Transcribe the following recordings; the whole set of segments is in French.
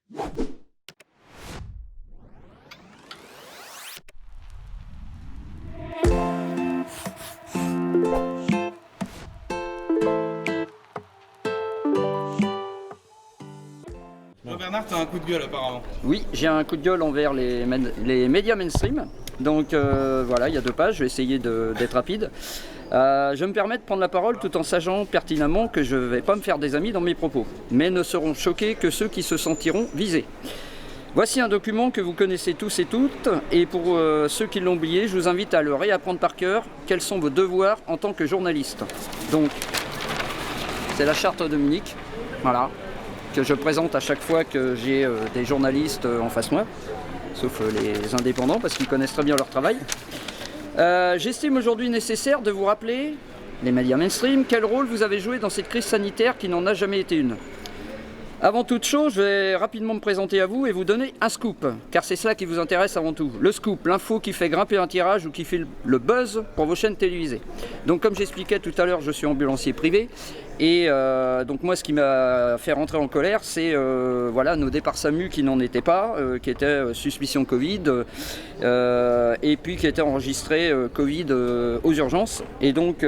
Bernard, tu as un coup de gueule apparemment. Oui, j'ai un coup de gueule envers les médias mainstream. Donc voilà, il y a 2 pages, je vais essayer d'être rapide. Je me permets de prendre la parole tout en sachant pertinemment que je ne vais pas me faire des amis dans mes propos, mais ne seront choqués que ceux qui se sentiront visés. Voici un document que vous connaissez tous et toutes, et pour ceux qui l'ont oublié, je vous invite à le réapprendre par cœur. Quels sont vos devoirs en tant que journaliste? Donc, c'est la charte de Munich, voilà, que je présente à chaque fois que j'ai des journalistes en face de moi, sauf les indépendants parce qu'ils connaissent très bien leur travail. J'estime aujourd'hui nécessaire de vous rappeler, les médias mainstream, quel rôle vous avez joué dans cette crise sanitaire qui n'en a jamais été une. Avant toute chose, je vais rapidement me présenter à vous et vous donner un scoop, car c'est cela qui vous intéresse avant tout. Le scoop, l'info qui fait grimper un tirage ou qui fait le buzz pour vos chaînes télévisées. Donc comme j'expliquais tout à l'heure, je suis ambulancier privé. Et donc moi, ce qui m'a fait rentrer en colère, c'est voilà, nos départs SAMU qui n'en étaient pas, qui étaient suspicion Covid, et puis qui étaient enregistrés Covid aux urgences. Et donc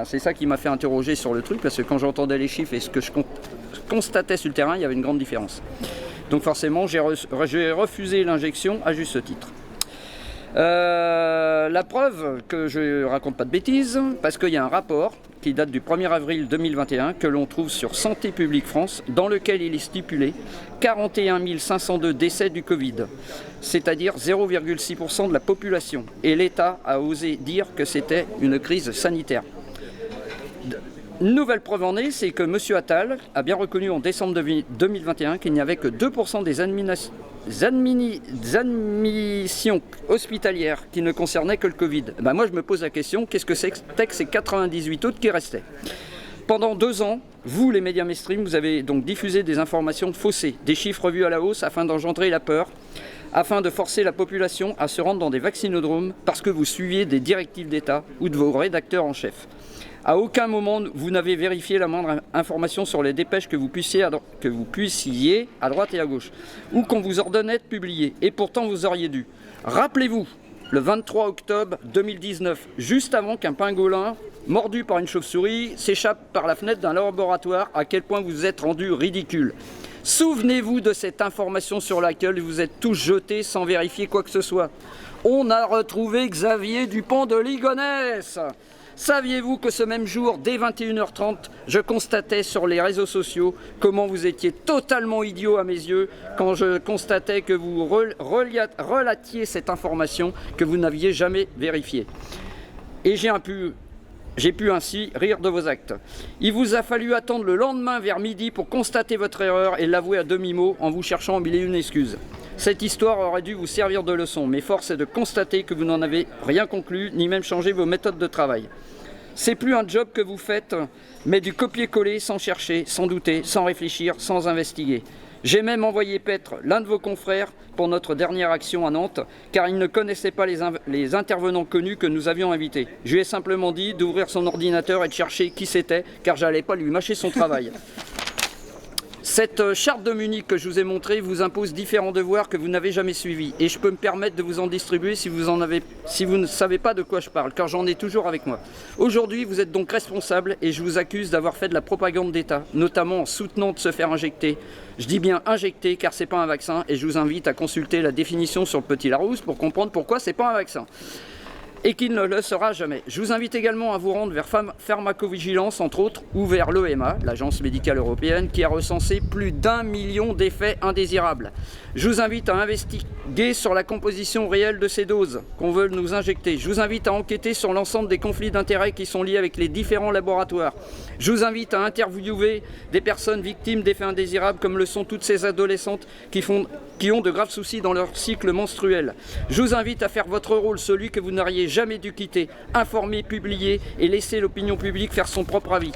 c'est ça qui m'a fait interroger sur le truc, parce que quand j'entendais les chiffres et ce que je constatais sur le terrain, il y avait une grande différence. Donc forcément, j'ai refusé l'injection à juste titre. La preuve que je raconte pas de bêtises, parce qu'il y a un rapport qui date du 1er avril 2021 que l'on trouve sur Santé publique France, dans lequel il est stipulé 41 502 décès du Covid, c'est-à-dire 0,6% de la population. Et l'État a osé dire que c'était une crise sanitaire. Nouvelle preuve en est, c'est que M. Attal a bien reconnu en décembre 2021 qu'il n'y avait que 2% des admissions hospitalières qui ne concernaient que le Covid. Moi, je me pose la question, qu'est-ce que c'était que ces 98 autres qui restaient? Pendant 2 ans, vous, les médias mainstream, vous avez donc diffusé des informations faussées, des chiffres revus à la hausse afin d'engendrer la peur, afin de forcer la population à se rendre dans des vaccinodromes parce que vous suiviez des directives d'État ou de vos rédacteurs en chef. À aucun moment, vous n'avez vérifié la moindre information sur les dépêches que vous puissiez à droite et à gauche, ou qu'on vous ordonnait de publier. Et pourtant, vous auriez dû. Rappelez-vous, le 23 octobre 2019, juste avant qu'un pangolin, mordu par une chauve-souris, s'échappe par la fenêtre d'un laboratoire, à quel point vous êtes rendu ridicule. Souvenez-vous de cette information sur laquelle vous êtes tous jetés sans vérifier quoi que ce soit. On a retrouvé Xavier Dupont de Ligonnès. Saviez-vous que ce même jour, dès 21h30, je constatais sur les réseaux sociaux comment vous étiez totalement idiot à mes yeux quand je constatais que vous relatiez cette information que vous n'aviez jamais vérifiée. Et j'ai pu ainsi rire de vos actes. Il vous a fallu attendre le lendemain vers midi pour constater votre erreur et l'avouer à demi-mot en vous cherchant mille et une excuses. Cette histoire aurait dû vous servir de leçon, mais force est de constater que vous n'en avez rien conclu, ni même changé vos méthodes de travail. C'est plus un job que vous faites, mais du copier-coller sans chercher, sans douter, sans réfléchir, sans investiguer. J'ai même envoyé paître l'un de vos confrères pour notre dernière action à Nantes, car il ne connaissait pas les intervenants connus que nous avions invités. Je lui ai simplement dit d'ouvrir son ordinateur et de chercher qui c'était, car j'allais pas lui mâcher son travail. Cette charte de Munich que je vous ai montrée vous impose différents devoirs que vous n'avez jamais suivis. Et je peux me permettre de vous en distribuer si vous ne savez pas de quoi je parle, car j'en ai toujours avec moi. Aujourd'hui, vous êtes donc responsable et je vous accuse d'avoir fait de la propagande d'État, notamment en soutenant de se faire injecter. Je dis bien injecter, car c'est pas un vaccin, et je vous invite à consulter la définition sur le petit Larousse pour comprendre pourquoi c'est pas un vaccin. Et qu'il ne le sera jamais. Je vous invite également à vous rendre vers Pharmacovigilance, entre autres, ou vers l'EMA, l'Agence médicale européenne, qui a recensé plus d'1 million d'effets indésirables. Je vous invite à investiguer sur la composition réelle de ces doses qu'on veut nous injecter. Je vous invite à enquêter sur l'ensemble des conflits d'intérêts qui sont liés avec les différents laboratoires. Je vous invite à interviewer des personnes victimes d'effets indésirables, comme le sont toutes ces adolescentes qui ont de graves soucis dans leur cycle menstruel. Je vous invite à faire votre rôle, celui que vous n'auriez jamais dû quitter, informer, publier et laisser l'opinion publique faire son propre avis.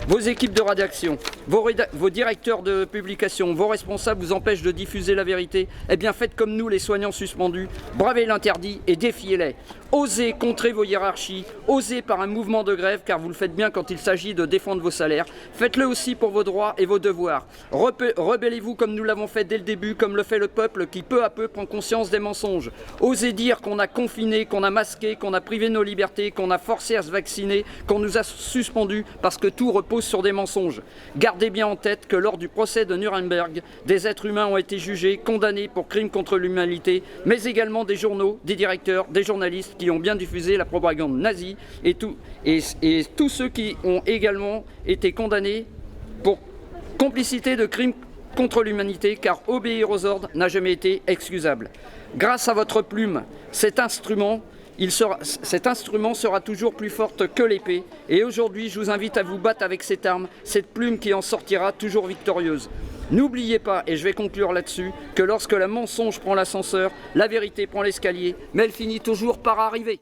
Vos équipes de rédaction, vos directeurs de publication, vos responsables vous empêchent de diffuser la vérité. Eh bien faites comme nous les soignants suspendus, bravez l'interdit et défiez-les. Osez contrer vos hiérarchies, osez par un mouvement de grève, car vous le faites bien quand il s'agit de défendre vos salaires. Faites-le aussi pour vos droits et vos devoirs. Rebellez-vous comme nous l'avons fait dès le début, comme le fait le peuple qui peu à peu prend conscience des mensonges. Osez dire qu'on a confiné, qu'on a masqué, qu'on a privé nos libertés, qu'on a forcé à se vacciner, qu'on nous a suspendus parce que tout repose sur des mensonges. Gardez bien en tête que lors du procès de Nuremberg, des êtres humains ont été jugés, condamnés pour crimes contre l'humanité, mais également des journaux, des directeurs, des journalistes qui ont bien diffusé la propagande nazie et tous ceux qui ont également été condamnés pour complicité de crimes contre l'humanité, car obéir aux ordres n'a jamais été excusable. Grâce à votre plume, cet instrument sera toujours plus forte que l'épée. Et aujourd'hui, je vous invite à vous battre avec cette arme, cette plume qui en sortira toujours victorieuse. N'oubliez pas, et je vais conclure là-dessus, que lorsque le mensonge prend l'ascenseur, la vérité prend l'escalier, mais elle finit toujours par arriver.